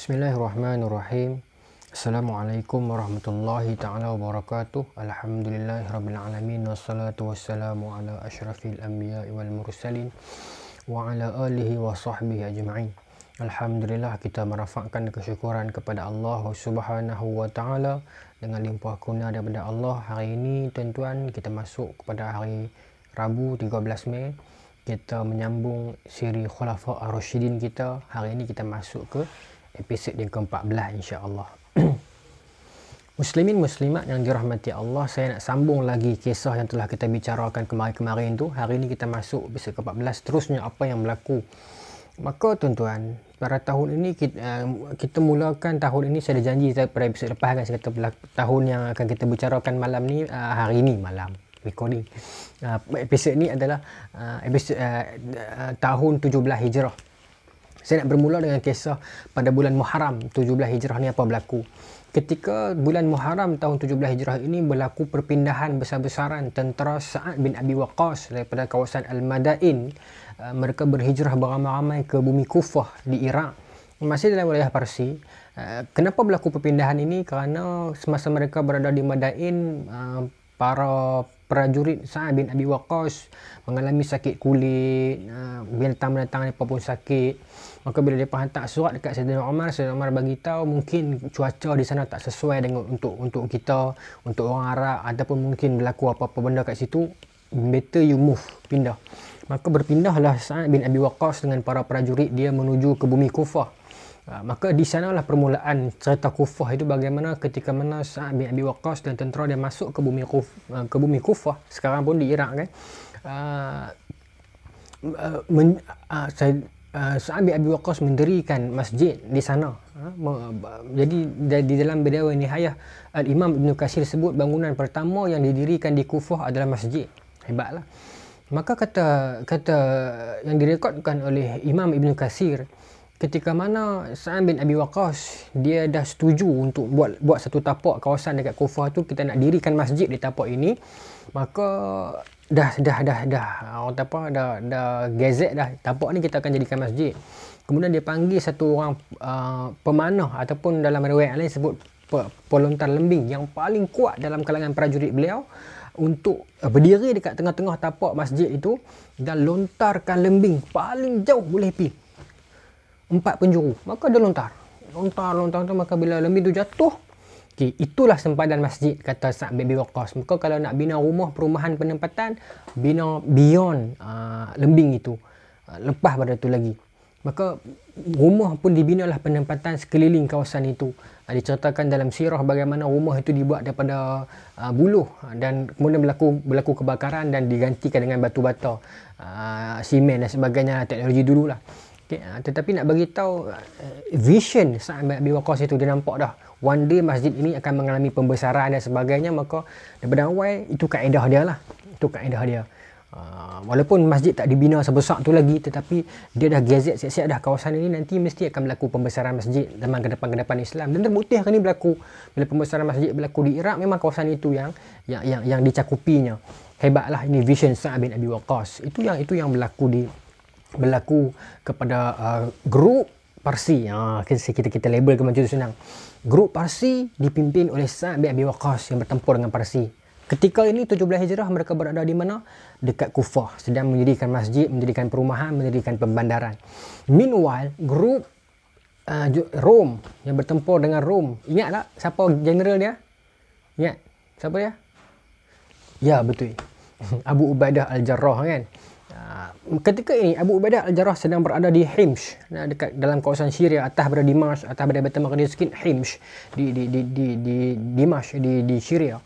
Bismillahirrahmanirrahim. Assalamualaikum warahmatullahi ta'ala wabarakatuh. Alhamdulillahirrabbilalamin. Wassalatu wassalamu ala ashrafil anbiya wal mursalin wa ala alihi wa sahbihi ajma'in. Alhamdulillah, kita merafakkan kesyukuran kepada Allah subhanahu wa ta'ala dengan limpah kurnia daripada Allah. Hari ini tuan-tuan, kita masuk kepada hari Rabu 13 Mei. Kita menyambung siri Khulafa Ar-Rasyidin kita. Hari ini kita masuk ke episod yang ke-14 insya-Allah. Muslimin muslimat yang dirahmati Allah, saya nak sambung lagi kisah yang telah kita bicarakan kemarin-kemarin tu. Hari ini kita masuk episod ke-14, terusnya apa yang berlaku. Maka tuan-tuan, pada tahun ini kita mulakan tahun ini. Saya ada janji pada episod lepas kan, saya kata tahun yang akan kita bicarakan malam ni, hari ini malam recording. Episod ni adalah episod tahun 17 Hijrah. Saya nak bermula dengan kisah pada bulan Muharram 17 Hijrah ni apa berlaku. Ketika bulan Muharram tahun 17 Hijrah ini berlaku perpindahan besar-besaran tentera Sa'ad bin Abi Waqqas daripada kawasan Al-Madain. Mereka berhijrah beramai-ramai ke bumi Kufah di Iraq, masih dalam wilayah Parsi. Kenapa berlaku perpindahan ini? Kerana semasa mereka berada di Madain, para prajurit Sa'ad bin Abi Waqqas mengalami sakit kulit, binatang-binatang apa pun sakit. Maka bila dia hantar surat dekat Sayyidina Umar bagi tahu mungkin cuaca di sana tak sesuai dengan untuk kita, untuk orang Arab, ataupun mungkin berlaku apa-apa benda kat situ, better you move, pindah. Maka berpindahlah Sa'ad bin Abi Waqqas dengan para prajurit dia menuju ke bumi Kufah. Maka di sanalah permulaan cerita Kufah itu, bagaimana ketika mana Sa'ad bin Abi Waqqas dan tentera dia masuk ke bumi Kufah, sekarang pun di Iraq kan. Sa'ad bin Abi Waqqas mendirikan masjid di sana. Jadi di dalam Bidayah wa Nihayah, Al-Imam Ibn Katsir sebut bangunan pertama yang didirikan di Kufah adalah masjid. Hebatlah. Maka kata yang direkodkan oleh Imam Ibn Katsir, ketika mana Sa'ad bin Abi Waqqas dia dah setuju untuk buat satu tapak kawasan dekat Kufah tu, kita nak dirikan masjid di tapak ini, maka dah gazet dah, tapak ni kita akan jadikan masjid. Kemudian dia panggil satu orang pemanah, ataupun dalam riwayat lain sebut pelontar lembing yang paling kuat dalam kalangan prajurit beliau, untuk berdiri dekat tengah-tengah tapak masjid itu dan lontarkan lembing paling jauh boleh pergi 4 penjuru. Maka dia lontar, maka bila lembing tu jatuh, itulah sempadan masjid, kata Sa'ad bin Abi Waqqas. Maka kalau nak bina rumah, perumahan penempatan, bina beyond lembing itu, lepas pada itu lagi. Maka rumah pun dibinalah penempatan sekeliling kawasan itu. Diceritakan dalam sirah bagaimana rumah itu dibuat daripada buluh, dan kemudian berlaku kebakaran dan digantikan dengan batu bata, simen dan sebagainya, teknologi dululah. Tetapi nak bagi tahu vision Sa'ad bin Abi Waqqas itu, dia nampak dah one day masjid ini akan mengalami pembesaran dan sebagainya. Maka daripada awal itu kaedah dia lah, walaupun masjid tak dibina sebesar tu lagi, tetapi dia dah gazet siap-siap dah, kawasan ini nanti mesti akan berlaku pembesaran masjid zaman ke depan Islam. Dan terbukti hari ini berlaku. Bila pembesaran masjid berlaku di Iraq, memang kawasan itu yang dicakupinya. Hebatlah, ini vision Sa'ad bin Abi Waqqas. Itu yang berlaku kepada grup Parsi. Kita label ke macam tu senang. Grup Parsi dipimpin oleh Sa'ad bin Abi Waqqas yang bertempur dengan Parsi. Ketika ini 17 Hijrah, mereka berada di mana? Dekat Kufah, sedang mendirikan masjid, mendirikan perumahan, mendirikan pembandaran. Meanwhile, grup Rom yang bertempur dengan Rom, ingat tak siapa general dia? Ingat siapa dia? Ya, betul, Abu Ubaidah Al-Jarrah kan. Ketika ini Abu Ubaidah Al-Jarrah sedang berada di Hims, dekat dalam kawasan Syria, atas pada Dimash, atas pada Baitul Maqdis, Hims di Dimash di Syria.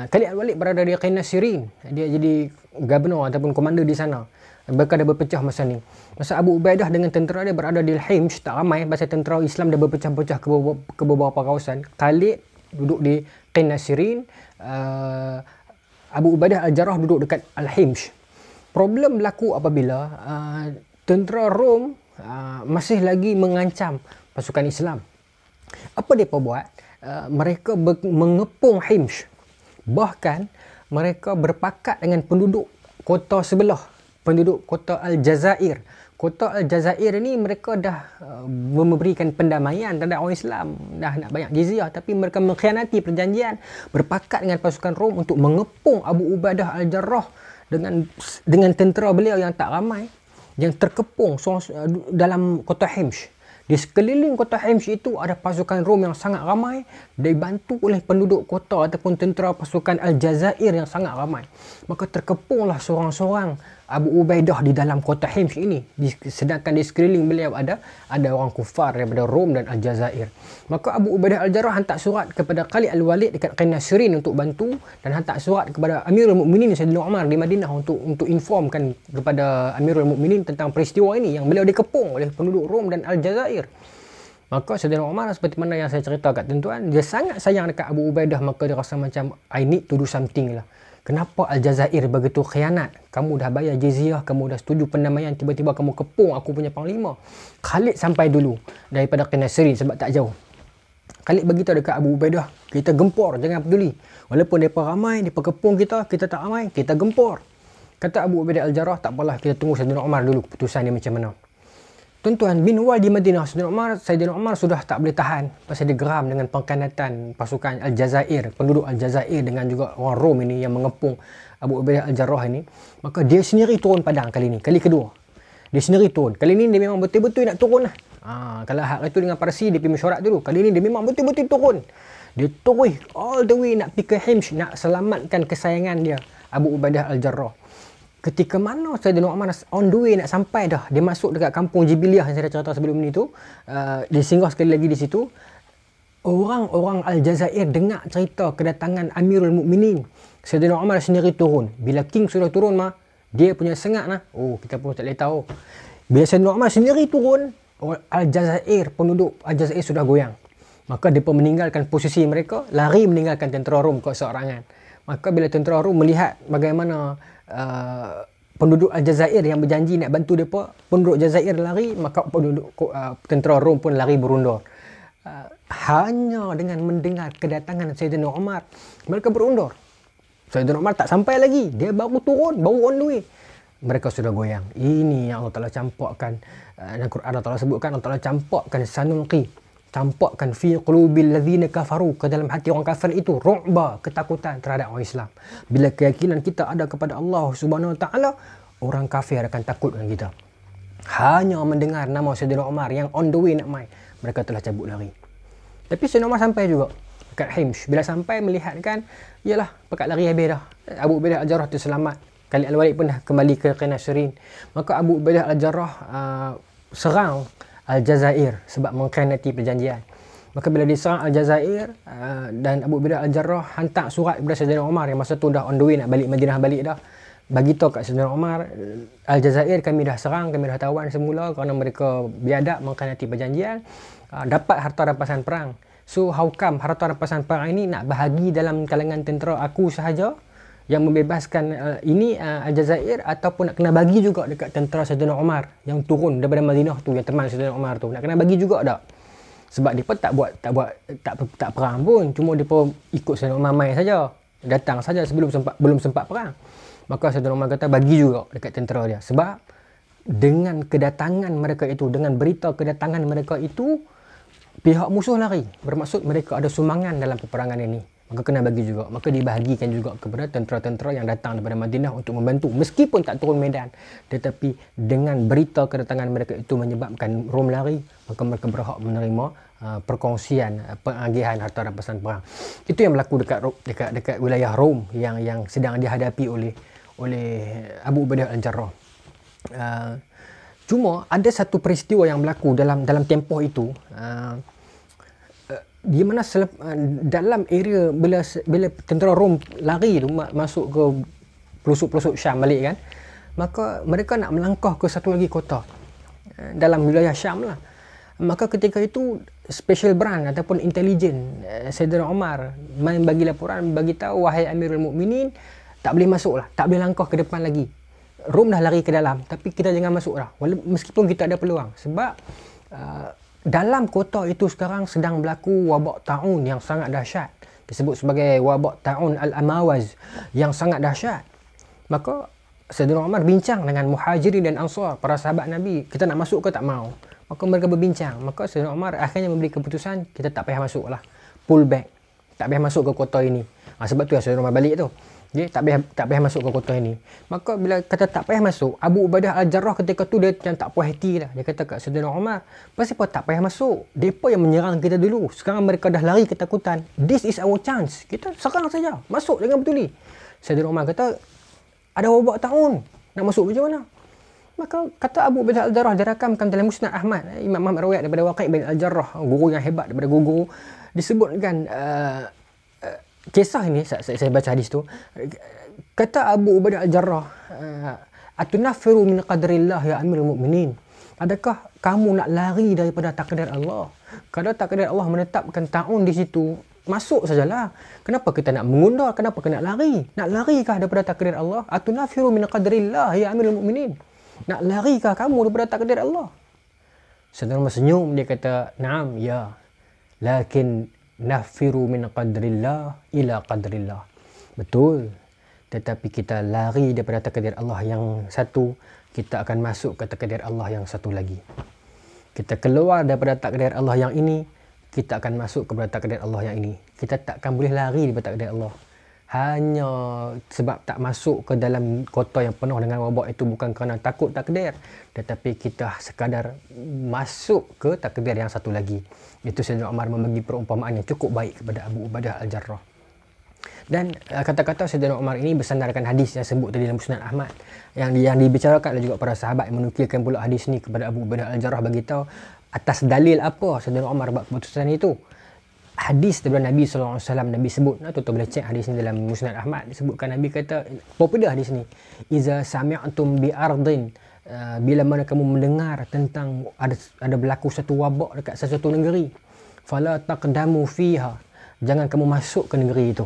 Khalid Al-Walid berada di Qinasirin, dia jadi governor ataupun komander di sana. Mereka dah berpecah masa ni. Masa Abu Ubaidah dengan tentera dia berada di Hims, tak ramai, pasal tentera Islam dah berpecah-pecah ke beberapa kawasan. Khalid duduk di Qinasirin, Abu Ubaidah Al-Jarrah duduk dekat Al-Hims. Problem berlaku apabila tentera Rom masih lagi mengancam pasukan Islam. Apa mereka buat? Mereka mengepung Hims. Bahkan mereka berpakat dengan penduduk kota sebelah, penduduk kota Aljazair, Kota Aljazair ni mereka dah memberikan pendamaian terhadap orang Islam, dah nak banyak jizyah, tapi mereka mengkhianati perjanjian, berpakat dengan pasukan Rom untuk mengepung Abu Ubaidah Al-Jarrah dengan tentera beliau yang tak ramai, yang terkepung dalam kota Hims. Di sekeliling kota Hims itu ada pasukan Rom yang sangat ramai, dibantu oleh penduduk kota ataupun tentera pasukan Aljazair yang sangat ramai. Maka terkepunglah seorang-seorang Abu Ubaidah di dalam kota Hims ini, sedangkan di sekeliling beliau ada orang kufar daripada Rom dan Aljazair. Maka Abu Ubaidah Al-Jarrah hantar surat kepada Khalid Al-Walid dekat Qinasrin untuk bantu, dan hantar surat kepada Amirul Mukminin Sayyidina Umar di Madinah untuk informkan kepada Amirul Mukminin tentang peristiwa ini yang beliau dikepung oleh penduduk Rom dan Aljazair. Maka Sayyidina Umar, seperti mana yang saya cerita kat tuan-tuan, dia sangat sayang dekat Abu Ubaidah, maka dia rasa macam I need to do something lah. Kenapa Aljazair begitu khianat? Kamu dah bayar jizyah, kamu dah setuju pendamaian, tiba-tiba kamu kepung aku punya panglima. Khalid sampai dulu daripada Qinasrin sebab tak jauh. Khalid beritahu dekat Abu Ubaidah, kita gempur, jangan peduli. Walaupun mereka ramai, mereka kepung kita tak ramai, kita gempur. Kata Abu Ubaidah Al-Jarrah, tak apalah, kita tunggu Sayyidina Umar dulu keputusan dia macam mana. Tuan-tuan, meanwhile di Madinah, Sayyidina Umar sudah tak boleh tahan pasal dia geram dengan pengkhianatan pasukan Aljazair, penduduk Aljazair dengan juga orang Rom ini yang mengepung Abu Ubaidah Al-Jarrah ini. Maka dia sendiri turun padang kali ini, kali kedua. Dia sendiri turun. Kali ini dia memang betul-betul nak turun lah. Kalau hari itu dengan Parsi, dia pergi mesyuarat dulu. Kali ini dia memang betul-betul turun. Dia turun all the way nak pergi ke Hims, nak selamatkan kesayangan dia, Abu Ubaidah Al-Jarrah. Ketika mana Sayyidina Umar on the way nak sampai dah, dia masuk dekat kampung Jibiliyah yang saya dah cerita sebelum ni tu, dia singgah sekali lagi di situ. Orang-orang Aljazair dengar cerita kedatangan Amirul Mukminin. Sayyidina Umar sendiri turun. Bila King sudah turun mah, dia punya sengat lah. Oh, kita pun tak boleh tahu. Bila Sayyidina Umar sendiri turun, Aljazair, penduduk Aljazair sudah goyang. Maka mereka meninggalkan posisi mereka, lari meninggalkan tentera Rom keseorangan. Maka bila tentera Rom melihat bagaimana penduduk Aljazair yang berjanji nak bantu mereka, penduduk Aljazair lari, maka penduduk tentera Rom pun lari berundur. Hanya dengan mendengar kedatangan Sayyidina Umar, mereka berundur. Sayyidina Umar tak sampai lagi, dia baru turun, baru on the way, mereka sudah goyang. Ini yang Allah Ta'ala campakkan dalam Quran. Allah Ta'ala sebutkan, Allah Ta'ala campakkan sanulqi, campakkan fi qulubil ladzina kafaru, ke dalam hati orang kafir itu ru'ba, ketakutan terhadap orang Islam. Bila keyakinan kita ada kepada Allah Subhanahu Wa Ta'ala, orang kafir akan takut dengan kita. Hanya mendengar nama Sayyidina Umar yang on the way nak mai, mereka telah cabut lari. Tapi Sayyidina Umar sampai juga dekat Hims. Bila sampai melihat kan, yalah, pekat lari habis dah. Abu Ubaidah Al-Jarrah tu selamat. Khalid Al-Walid pun dah kembali ke Qinasrin. Maka Abu Ubaidah Al-Jarrah serang Aljazair sebab mengkhianati perjanjian. Maka bila diserang Aljazair, dan Abu Ubaidah Al-Jarrah hantar surat kepada Sayyidina Umar yang masa tu dah on the way nak balik Madinah balik dah. Bagi tahu kat Sayyidina Umar, Aljazair kami dah serang, kami dah tawan semula kerana mereka biadab mengkhianati perjanjian, dapat harta rampasan perang. So how come harta rampasan perang ini nak bahagi dalam kalangan tentera aku sahaja yang membebaskan Aljazair, ataupun nak kena bagi juga dekat tentera Sayyidina Umar yang turun daripada Madinah tu, yang teman Sayyidina Umar tu, nak kena bagi juga tak? Sebab depa tak perang pun, cuma depa ikut Sayyidina Umar mai saja, datang saja belum sempat perang. Maka Sayyidina Umar kata bagi juga dekat tentera dia, sebab dengan kedatangan mereka itu, dengan berita kedatangan mereka itu, pihak musuh lari, bermaksud mereka ada sumbangan dalam peperangan ini, maka kena bagi juga. Maka dibahagikan juga kepada tentera-tentera yang datang daripada Madinah untuk membantu, meskipun tak turun medan, tetapi dengan berita kedatangan mereka itu menyebabkan Rom lari, maka mereka berhak menerima perkongsian pengagihan harta rampasan perang. Itu yang berlaku dekat wilayah Rom yang sedang dihadapi oleh Abu Ubaidah Al-Jarrah. Cuma ada satu peristiwa yang berlaku dalam tempoh itu, di mana dalam area bila tentera Rom lari tu masuk ke pelosok-pelosok Syam balik kan, maka mereka nak melangkah ke satu lagi kota dalam wilayah Syam lah. Maka ketika itu special branch ataupun intelijen Sayyidina Umar main bagi laporan, bagi tahu, wahai Amirul Mukminin, tak boleh masuk lah, tak boleh langkah ke depan lagi. Rom dah lari ke dalam, tapi kita jangan masuk lah, meskipun kita ada peluang. Sebab dalam kota itu sekarang sedang berlaku wabak ta'un yang sangat dahsyat. Disebut sebagai wabak ta'un Al-Amawaz yang sangat dahsyat. Maka Sayyidina Umar bincang dengan Muhajirin dan Ansar, para sahabat Nabi, kita nak masuk ke tak mau. Maka mereka berbincang. Maka Sayyidina Umar akhirnya memberi keputusan, kita tak payah masuk lah. Pull back. Tak payah masuk ke kota ini. Sebab tu Sayyidina Umar balik tu. Okay, tak payah masuk ke kota ini. Maka bila kata tak payah masuk, Abu Ubaidah Al-Jarrah ketika tu dia yang tak puas hati lah. Dia kata kat Sayyidina Umar, pasal apa tak payah masuk? Mereka yang menyerang kita dulu. Sekarang mereka dah lari ketakutan. This is our chance. Kita serang saja. Masuk, jangan betuli. Sayyidina Umar kata, ada wabak tahun. Nak masuk macam mana? Maka kata Abu Ubaidah Al-Jarrah, dia rakamkan dalam Musnad Ahmad. Imam Ahmad riwayat daripada Waqi' bin Al-Jarrah, guru yang hebat daripada guru. Disebutkan kisah ini, saya baca hadis tu. Kata Abu Ubaidah Al-Jarrah, atunafiru min qadrillah ya amirul mu'minin. Adakah kamu nak lari daripada takdir Allah? Kalau takdir Allah menetapkan tahun di situ, masuk sajalah. Kenapa kita nak mengundur? Kenapa kita nak lari? Nak larikah daripada takdir Allah? Atunafiru min qadrillah ya amirul mu'minin. Nak larikah kamu daripada takdir Allah? Saudara senyum, dia kata, "Naam, ya. Lakin nafiru min qadrillah ila qadrillah." Betul. Tetapi kita lari daripada takdir Allah yang satu, kita akan masuk ke takdir Allah yang satu lagi. Kita keluar daripada takdir Allah yang ini, kita akan masuk kepada takdir Allah yang ini. Kita takkan boleh lari daripada takdir Allah. Hanya sebab tak masuk ke dalam kota yang penuh dengan wabak itu bukan kerana takut takdir, tetapi kita sekadar masuk ke takdir yang satu lagi. Itu Sayyidina Umar membagi perumpamaan yang cukup baik kepada Abu Ubaidah Al-Jarrah. Dan kata-kata Sayyidina Umar ini bersandarkan hadis yang sebut tadi dalam Musnad Ahmad, yang dibicarakan oleh juga para sahabat yang menukilkan pula hadis ni kepada Abu Ubaidah Al-Jarrah, bagi tahu atas dalil apa Sayyidina Umar buat keputusan itu. Hadis daripada Nabi SAW, Nabi sebut, tuan-tuan boleh cek hadis ni dalam Musnad Ahmad, disebutkan Nabi kata, popular hadis ni, iza sami'tum bi ardin, bila mana kamu mendengar tentang ada berlaku satu wabak dekat sesuatu negeri, fala taqdamu fiha, jangan kamu masuk ke negeri itu.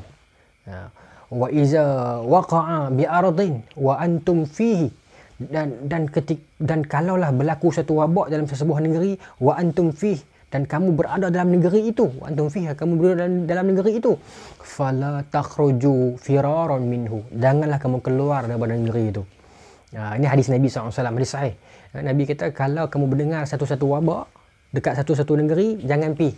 Wa iza waqa'a bi ardin wa antum fihi, dan kalaulah berlaku satu wabak dalam sesebuah negeri, wa antum fihi, dan kamu berada dalam negeri itu, wa antum fiha, kamu berada dalam negeri itu, fala takhruju firaran minhu, janganlah kamu keluar daripada negeri itu. Ini hadis Nabi SAW, hadis sahih. Nabi kata, kalau kamu mendengar satu-satu wabak dekat satu-satu negeri, jangan pergi.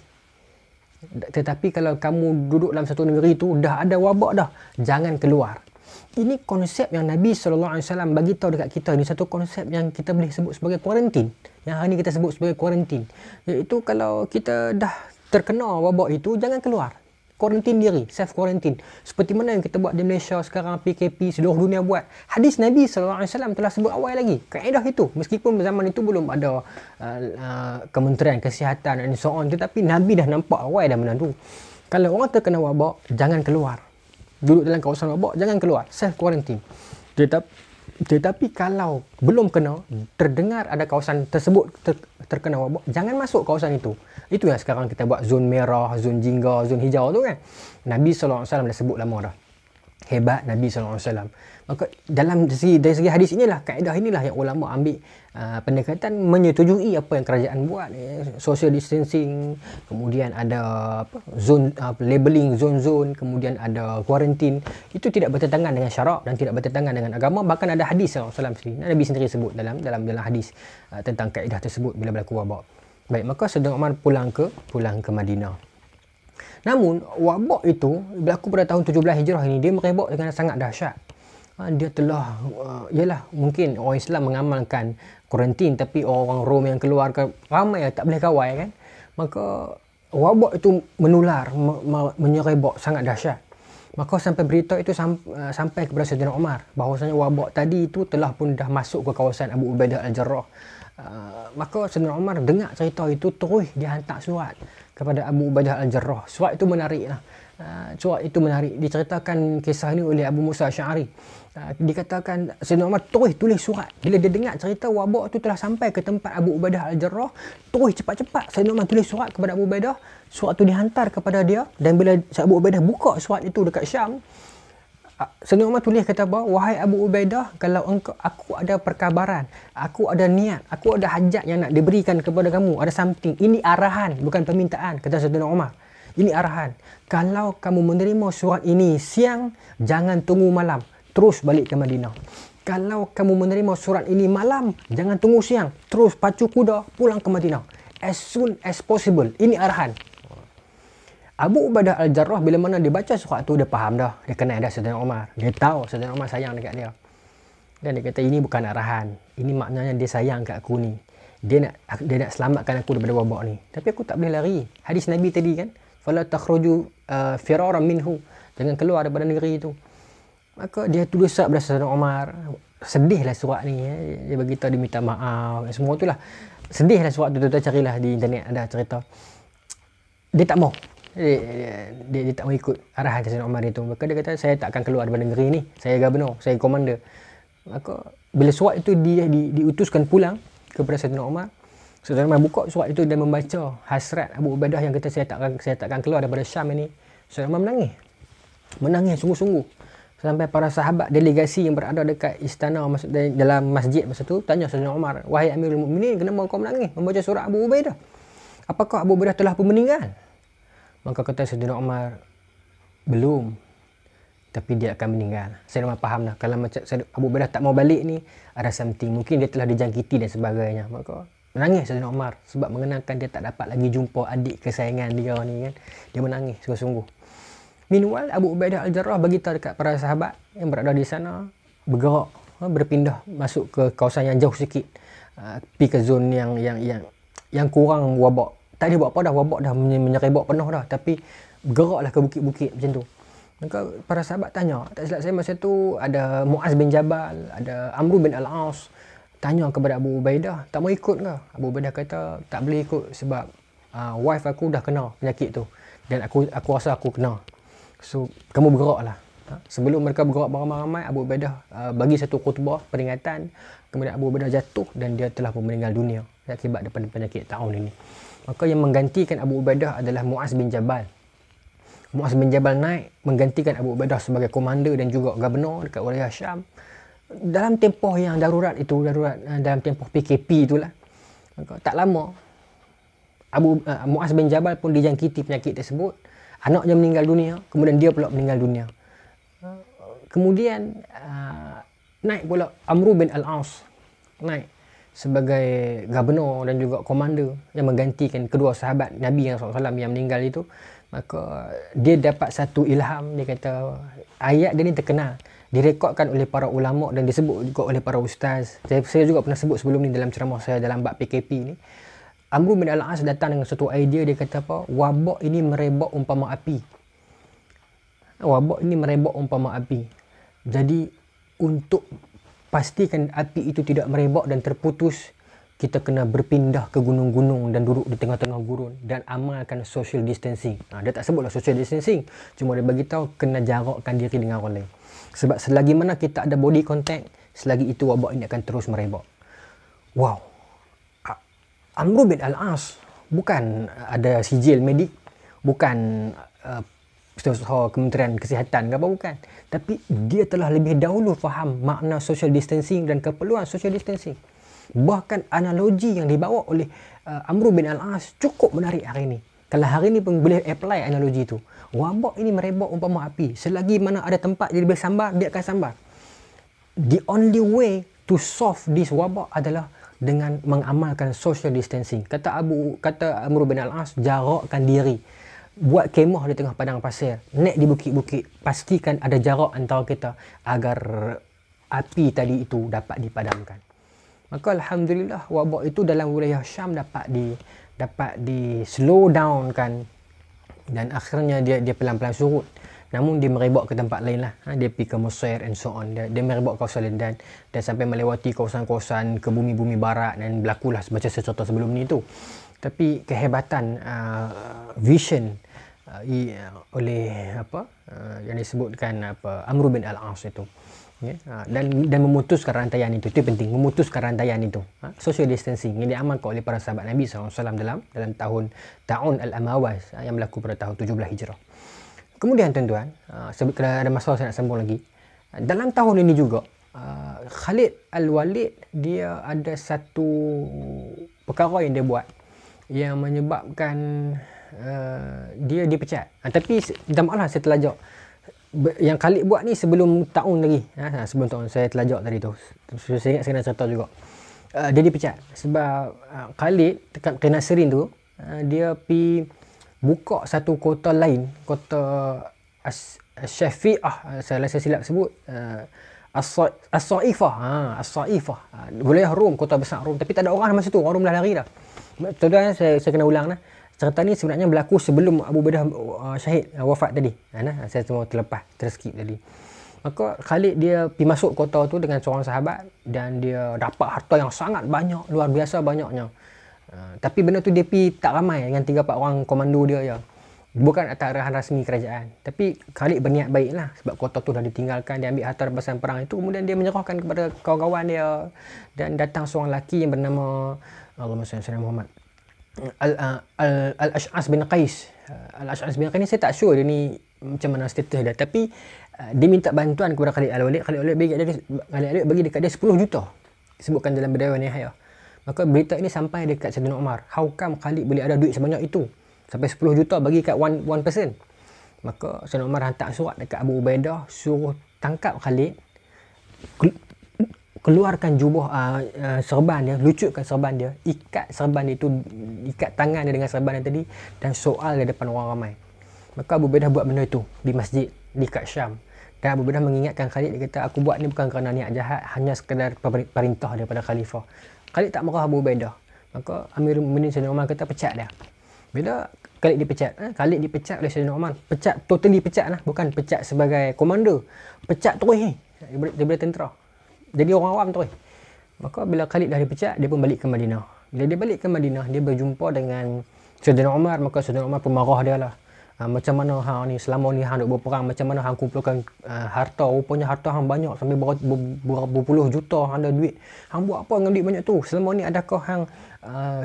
Tetapi kalau kamu duduk dalam satu negeri itu, dah ada wabak dah, jangan keluar. Ini konsep yang Nabi SAW bagi tahu dekat kita. Ini satu konsep yang kita boleh sebut sebagai kuarantin. Yang hari ini kita sebut sebagai kuarantin. Iaitu kalau kita dah terkena wabak itu, jangan keluar. Kuarantin diri, self kuarantin. Seperti mana yang kita buat di Malaysia sekarang, PKP, seluruh dunia buat. Hadis Nabi SAW telah sebut awal lagi. Kaedah itu. Meskipun zaman itu belum ada Kementerian Kesihatan dan so on. Tetapi Nabi dah nampak awal dah benda tu. Kalau orang terkena wabak, jangan keluar. Duduk dalam kawasan wabak, jangan keluar. Self quarantine. Tetapi kalau belum kena, terdengar ada kawasan tersebut terkena wabak, jangan masuk kawasan itu. Itu yang sekarang kita buat zon merah, zon jingga, zon hijau tu kan. Nabi SAW dah sebut lama dah. Hebat Nabi SAW. Maka dari segi hadis inilah, kaedah inilah yang ulama ambil pendekatan menyetujui apa yang kerajaan buat. Social distancing, kemudian ada zone, labeling zon-zon, kemudian ada kuarantin. Itu tidak bertentangan dengan syarak dan tidak bertentangan dengan agama. Bahkan ada hadis SAW sendiri. Nabi sendiri sebut dalam hadis tentang kaedah tersebut bila berlaku wabak. Baik, maka Sayyidina Umar pulang ke Madinah. Namun wabak itu berlaku pada tahun 17 Hijrah ini, dia merebak dengan sangat dahsyat. Dia telah ialah mungkin orang Islam mengamalkan kuarantin, tapi orang Rom yang keluar ramai tak boleh kawal kan. Maka wabak itu menular, menyerebak sangat dahsyat. Maka sampai berita itu sampai kepada Sayyidina Umar bahawasanya wabak tadi itu telah pun dah masuk ke kawasan Abu Ubaidah Al-Jarrah. Maka Sayyidina Umar dengar cerita itu, terus dia hantar surat kepada Abu Ubaidah Al-Jarrah. Surat itu menarik lah. Surat itu menarik. Diceritakan kisah ini oleh Abu Musa Asy'ari. Dikatakan Sayyidina Umar terus tulis surat. Bila dia dengar cerita wabak itu telah sampai ke tempat Abu Ubaidah Al-Jarrah, terus cepat-cepat Sayyidina Umar tulis surat kepada Abu Ubaidah. Surat itu dihantar kepada dia, dan bila Abu Ubaidah buka surat itu dekat Syam, Sayyidina Umar tulis kata bahawa, wahai Abu Ubaidah, kalau aku ada perkabaran, aku ada niat, aku ada hajat yang nak diberikan kepada kamu, ada something. Ini arahan, bukan permintaan, kata Sayyidina Umar. Ini arahan. Kalau kamu menerima surat ini siang, jangan tunggu malam, terus balik ke Madinah. kalau kamu menerima surat ini malam, jangan tunggu siang, terus pacu kuda pulang ke Madinah as soon as possible. Ini arahan. Abu Ubaidah Al-Jarrah bila mana dia baca surat tu, dia faham dah, dia kenal dah Saidina Umar, dia tahu Saidina Umar sayang dekat dia. Dan dia kata ini bukan arahan, ini maknanya dia sayang kat aku ni, dia nak selamatkan aku daripada wabak ni, tapi aku tak boleh lari. Hadis Nabi tadi kan, fala takhruju firaran minhu, jangan keluar daripada negeri itu. Maka dia tulis surat pada Saidina Umar, sedihlah surat ni, dia beritahu dia minta maaf, semua tu lah. Sedihlah surat tu, tuan-tuan carilah di internet ada cerita. Dia tak mau. Dia tak mau ikut arahan Saidina Umar itu. Maka dia kata, saya tak akan keluar daripada negeri ni, saya governor, saya komander. Maka bila surat itu dia diutuskan pulang kepada Saidina Umar, Saidina Umar buka surat itu dan membaca hasrat Abu Ubaidah yang kata saya tak akan keluar daripada Syam ini. Saidina Umar menangis sungguh-sungguh, sampai para sahabat delegasi yang berada dekat istana dalam masjid masa tu tanya Saidina Umar, wahai Amirul Mukminin, kenapa kau menangis membaca surat Abu Ubaidah? Apakah Abu Ubaidah telah pun meninggal? Maka kata Saidina Umar, belum, tapi dia akan meninggal. Saidina Umar faham dah, kalau macam Abu Ubaidah tak mau balik ni, ada something, mungkin dia telah dijangkiti dan sebagainya. Maka menangis Saidina Umar sebab mengenangkan dia tak dapat lagi jumpa adik kesayangan dia ni kan. Dia menangis sungguh-sungguh. Meanwhile, Abu Ubaidah Al-Jarrah beritahu dekat para sahabat yang berada di sana, bergerak, berpindah masuk ke kawasan yang jauh sikit, pergi ke zon yang kurang wabak. Tak ada buat apa dah, wabak dah menyerebak penuh dah, tapi bergeraklah ke bukit-bukit macam tu. Maka para sahabat tanya, tak silap saya masa tu ada Muaz bin Jabal, ada Amr bin Al-As, tanya kepada Abu Ubaidah, tak mau ikut ke? Abu Ubaidah kata, tak boleh ikut sebab wife aku dah kena penyakit tu, dan aku rasa aku kena. So kamu bergeraklah. Sebelum mereka bergerak beramai-ramai, Abu Ubaidah bagi satu khutbah peringatan, kemudian Abu Ubaidah jatuh dan dia telah pun meninggal dunia akibat daripada penyakit taun ini. Maka yang menggantikan Abu Ubaidah adalah Muaz bin Jabal. Muaz bin Jabal naik menggantikan Abu Ubaidah sebagai komander dan juga gubernur dekat wilayah Syam. Dalam tempoh yang darurat dalam tempoh PKP itulah. Maka tak lama Muaz bin Jabal pun dijangkiti penyakit tersebut. Anaknya meninggal dunia, kemudian dia pula meninggal dunia. Kemudian naik pula Amr bin Al-As, naik sebagai gubernur dan juga komander yang menggantikan kedua sahabat Nabi SAW yang meninggal itu. Maka dia dapat satu ilham. Dia kata ayat dia ni terkenal, direkodkan oleh para ulama dan disebut juga oleh para ustaz. Saya juga pernah sebut sebelum ni dalam ceramah saya dalam bab PKP ni. Amr bin Al-As datang dengan satu idea. Dia kata apa? Wabak ini merebak umpama api. Wabak ini merebak umpama api. Jadi untuk pastikan api itu tidak merebak dan terputus, kita kena berpindah ke gunung-gunung dan duduk di tengah-tengah gurun dan amalkan social distancing. Dia tak sebutlah social distancing, cuma dia bagi tahu kena jarakkan diri dengan orang lain. Sebab selagi mana kita ada body contact, selagi itu wabak ini akan terus merebak. Wow. Amr bin Al-As bukan ada sijil medik, bukan Kementerian Kesihatan ke apa, bukan. Tapi dia telah lebih dahulu faham makna social distancing dan keperluan social distancing. Bahkan analogi yang dibawa oleh Amr bin Al-As cukup menarik hari ini. Kalau hari ini pun boleh apply analogi itu. Wabak ini merebak umpama api. Selagi mana ada tempat dia boleh sambar, dia akan sambar. The only way to solve this wabak adalah dengan mengamalkan social distancing. Kata Amr bin Al-As, jarakkan diri. Buat kemah di tengah padang pasir, naik di bukit-bukit, pastikan ada jarak antara kita agar api tadi itu dapat dipadamkan. Maka alhamdulillah wabak itu dalam wilayah Syam dapat di slow down kan, dan akhirnya dia pelan-pelan surut. Namun dia merebak ke tempat lain lah. Dia pergi ke Mesir and so on. Dia merebak kawasan lain dan sampai melewati kawasan-kawasan ke bumi-bumi barat dan berlakulah macam cerita sebelum ni tu. Tapi kehebatan vision oleh yang disebutkan Amr bin Al-As itu, dan memutuskan rantaian itu penting, memutuskan rantaian itu, social distancing yang diamalkan oleh para sahabat Nabi SAW dalam tahun Al-Amawas yang berlaku pada tahun 17 Hijrah. Kemudian tuan-tuan, kalau ada masalah saya nak sambung lagi, dalam tahun ini juga Khalid Al-Walid dia ada satu perkara yang dia buat yang menyebabkan dia dipecat. Tapi minta maaf lah saya terlajak. yang Khalid buat ni sebelum tahun lagi. Sebelum tahun saya telajak tadi tu. Saya ingat saya nak cerita juga. Dia dipecat sebab Khalid dekat Nasrin tu dia pi buka satu kota lain, kota Syafi'ah, saya rasa silap sebut, As-Saifah. As-Saifah. Wilayah Rom, kota besar Rom, tapi tak ada orang masa tu. Orang Rom dah lari dah. Tuan-tuan, saya kena ulang lah. Cerita ni sebenarnya berlaku sebelum Abu Ubaidah syahid, wafat tadi. Saya cuma terskip tadi. Maka Khalid dia pergi masuk kota tu dengan seorang sahabat dan dia dapat harta yang sangat banyak, luar biasa banyaknya. Tapi benda tu dia pergi tak ramai dengan 3-4 orang komando dia je. Bukan atas arahan rasmi kerajaan. Tapi Khalid berniat baik lah sebab kota tu dah ditinggalkan, dia ambil harta rampasan perang itu, kemudian dia menyerahkan kepada kawan-kawan dia. Dan datang seorang lelaki yang bernama Allahumma salli ala Muhammad, Al-Ash'as bin Qais. Al-Ash'as bin Qais ni saya tak sure dia ni macam mana status dia, tapi dia minta bantuan kepada Khalid Al-Walid. Khalid Al-Walid bagi dekat dia 10 juta, disebutkan dalam Bidayah Nihayah. Maka berita ini sampai dekat Sayyidina Umar. How come Khalid boleh ada duit sebanyak itu, sampai 10 juta bagi kat one person? Maka Sayyidina Umar hantar surat dekat Abu Ubaidah, suruh tangkap Khalid, keluarkan jubah serban dia, lucutkan serban dia, ikat serban dia itu, ikat tangan dia dengan serban dia tadi, dan soal di depan orang ramai. Maka Abu Ubaidah buat benda itu di masjid dekat Syam. Dan Abu Ubaidah mengingatkan Khalid, dia kata, aku buat ni bukan kerana niat jahat, hanya sekadar perintah daripada khalifah. Khalid tak marah Abu Ubaidah. Maka Amirul Mukminin Sayyidina Umar kata pecat dia. Bila Khalid dipecat, Khalid dipecat oleh Sayyidina Umar. Pecat, totally pecat lah, bukan pecat sebagai komando. Pecat terus ni, daripada tentera. Jadi orang awam terus. Maka bila Khalid dah dipecat, dia pun balik ke Madinah. Bila dia balik ke Madinah, dia berjumpa dengan Sayyidina Umar. Maka Sayyidina Umar pun marah dia lah. Macam mana hang ni, selama ni hang duk berperang, macam mana hang kumpulkan harta, rupanya harta hang banyak sampai berpuluh juta, hang ada duit. Hang buat apa dengan duit banyak tu? Selama ni adakah hang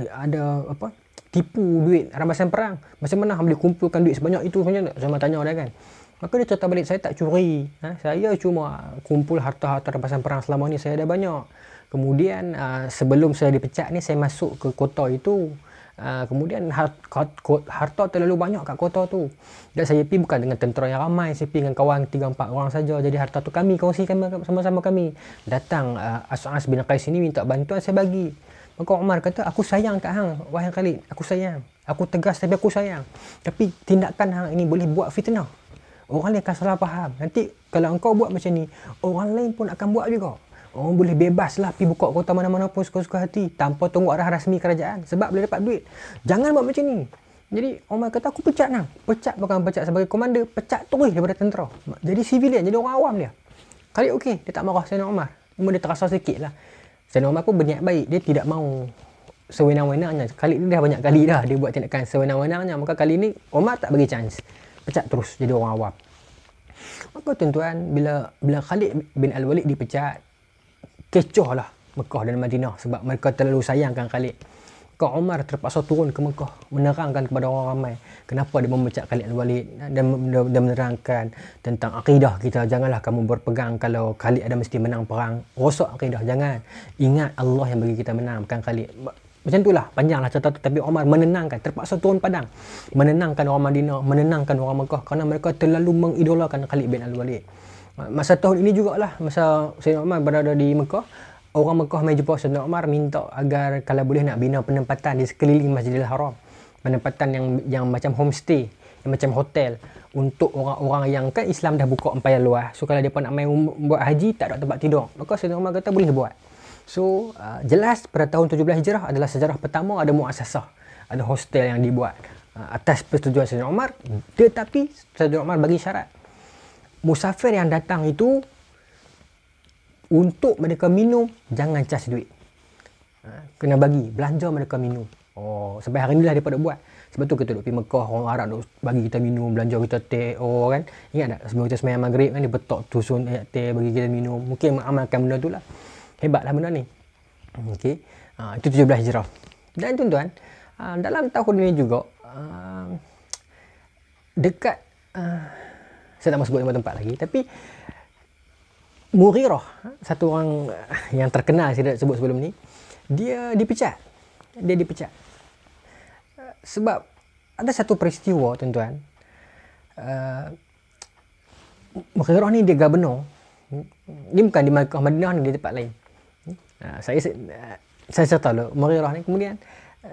ada apa, tipu duit rampasan perang? Macam mana hang boleh kumpulkan duit sebanyak itu? Sama tanya dia kan. Maka dia cerita balik, saya tak curi. Saya cuma kumpul harta-harta rampasan perang, selama ni saya ada banyak. Kemudian sebelum saya dipecat ni, saya masuk ke kota itu. Kemudian harta terlalu banyak kat kota tu, dan saya pergi bukan dengan tentera yang ramai, saya pergi dengan kawan 3-4 orang saja. Jadi harta tu kami kongsikan sama-sama kami. Datang Ash'as bin Qais ini minta bantuan, saya bagi. Maka Umar kata, aku sayang kat hang wahai Khalid, aku sayang, aku tegas tapi aku sayang. Tapi tindakan hang ini boleh buat fitnah, orang lain akan salah faham. Nanti kalau engkau buat macam ni, orang lain pun akan buat juga. Orang boleh bebas lah pergi buka kota mana-mana pun suka-suka hati, tanpa tunggu arah rasmi kerajaan, sebab boleh dapat duit. Jangan buat macam ni. Jadi Umar kata, aku pecat nang. Pecat bukan pecat sebagai komander, pecat terus daripada tentera. Jadi civilian, jadi orang awam dia. Khalid okey, dia tak marah Sayyidina Umar. Cuma dia terasa sikit lah. Sayyidina Umar pun berniat baik, dia tidak mau sewenang-wenangnya. Khalid ni dah banyak kali dah dia buat tindakan sewenang-wenangnya. Maka kali ni Umar tak bagi chance, pecat terus jadi orang awam. Maka tuan-tuan, bila Khalid bin Al-Walid dipecat, kecoh lah Mekah dan Madinah sebab mereka terlalu sayangkan Khalid. Maka Umar terpaksa turun ke Mekah, menerangkan kepada orang ramai kenapa dia memecat Khalid Al-Walid, dan menerangkan tentang akidah kita. Janganlah kamu berpegang kalau Khalid ada mesti menang perang, rosak akidah. Jangan, ingat Allah yang bagi kita menang, bukan Khalid. Macam itulah, panjanglah cerita tu. Tapi Umar menenangkan, terpaksa turun padang, menenangkan orang Madinah, menenangkan orang Mekah, kerana mereka terlalu mengidolakan Khalid bin Al-Walid. Masa tahun ini jugalah, masa Sayyidina Umar berada di Mekah, orang Mekah mai jumpa Sayyidina Umar, minta agar kalau boleh nak bina penempatan di sekeliling Masjidil Haram. Penempatan yang macam homestay, yang macam hotel, untuk orang-orang yang kan Islam dah buka empayar luas. So kalau mereka nak main buat haji, tak ada tempat tidur. Maka Sayyidina Umar kata boleh buat. So jelas pada tahun 17 Hijrah adalah sejarah pertama ada muasasah, ada hostel yang dibuat atas persetujuan Sayyidina Umar. Tetapi Sayyidina Umar bagi syarat, musafir yang datang itu untuk mereka minum jangan cas duit, kena bagi belanja mereka minum. Sampai hari ni lah dia pada buat. Sebab tu kita duduk pergi Mekah, orang Arab duk bagi kita minum, belanja kita teh. Kan ingat tak sebelum kita sembahyang maghrib kan, dia betok tusun teh bagi kita minum. Mungkin mengamalkan benda tu lah. Hebatlah benda ni. Okey, itu 17 Hijrah. Dan tuan-tuan, dalam tahun ini juga dekat saya tak mahu sebut nama tempat lagi, tapi Mughirah, satu orang yang terkenal saya dah sebut sebelum ni, dia dipecat. Sebab ada satu peristiwa tuan-tuan, Mughirah ni dia governor. Dia bukan di Makkah Madinah ni, di tempat lain. Saya cerita dulu Mughirah ni. Kemudian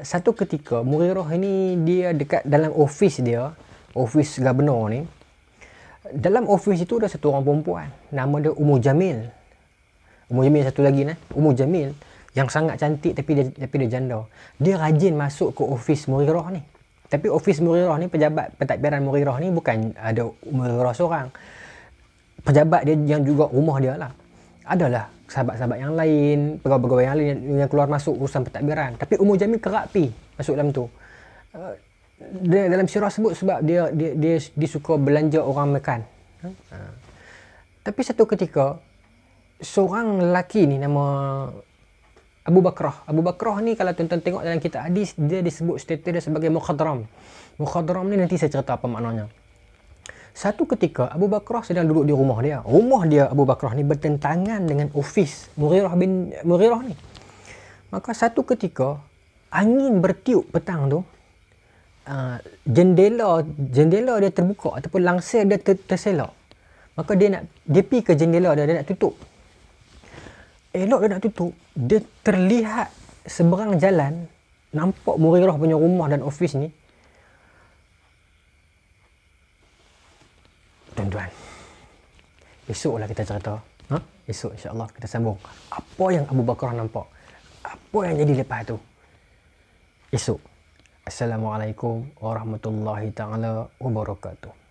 satu ketika Mughirah ini dia dekat dalam office dia, office governor ni. Dalam office itu ada satu orang perempuan, nama dia Ummu Jamil. Ummu Jamil satu lagi ni, Ummu Jamil yang sangat cantik tapi dia janda. Dia rajin masuk ke office Mughirah ni. Tapi office Mughirah ni, pejabat pentadbiran Mughirah ni bukan ada Mughirah seorang. Pejabat dia yang juga rumah dia lah. Adalah sahabat-sahabat yang lain, pegawai-pegawai yang lain yang keluar masuk urusan pentadbiran. Tapi Ummu Jamil kerap pi masuk dalam tu. Dalam sirah sebut sebab dia suka belanja orang makan. Tapi satu ketika seorang lelaki ni nama Abu Bakrah. Abu Bakrah ni kalau tuan-tuan tengok dalam kitab hadis, dia disebut status dia sebagai mukhadram. Mukhadram ni nanti saya cerita apa maknanya. Satu ketika Abu Bakrah sedang duduk di rumah dia. Rumah dia Abu Bakrah ni bertentangan dengan ofis Mughirah bin Mughirah ni. Maka satu ketika angin bertiup petang tu, jendela dia terbuka ataupun langsir dia terselak. Maka dia pergi ke jendela dia nak tutup. Elok dia nak tutup, dia terlihat seberang jalan, nampak Mughirah punya rumah dan ofis ni. Tuan-tuan, esoklah kita cerita. Esok insya-Allah kita sambung. Apa yang Abu Bakrah nampak? Apa yang jadi lepas tu? Esok. Assalamualaikum warahmatullahi taala wabarakatuh.